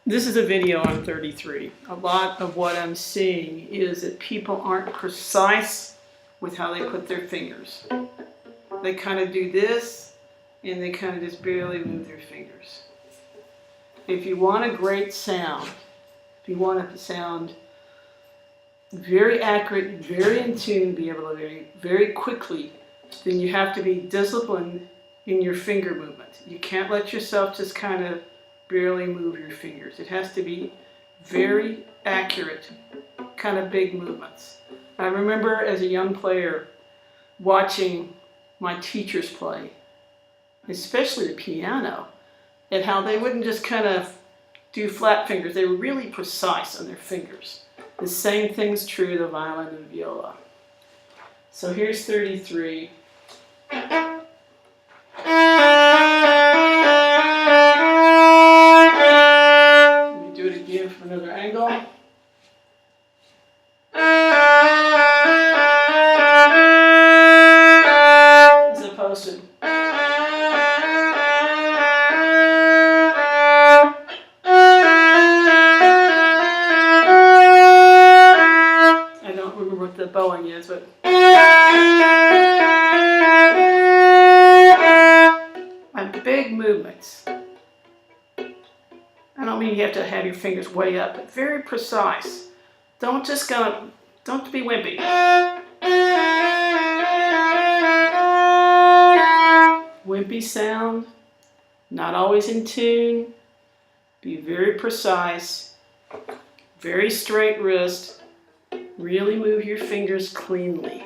This is a video on 33. A lot of what I'm seeing is that people aren't precise with how they put their fingers. They kind of do this, and they kind of just barely move their fingers. If you want a great sound, if you want it to sound very accurate, very in tune, be able to very quickly, then you have to be disciplined in your finger movement. You can't let yourself just kind of barely move your fingers. It has to be very accurate, kind of big movements. I remember as a young player watching my teachers play, especially the piano, and how they wouldn't just kind of do flat fingers. They were really precise on their fingers. The same thing's true of the violin and viola. So here's 33. From another angle. As opposed to I don't remember what the bowing is, but big movements. I don't mean you have to have your fingers way up, but very precise. Don't be wimpy. Wimpy sound, not always in tune. Be very precise, very straight wrist. Really move your fingers cleanly.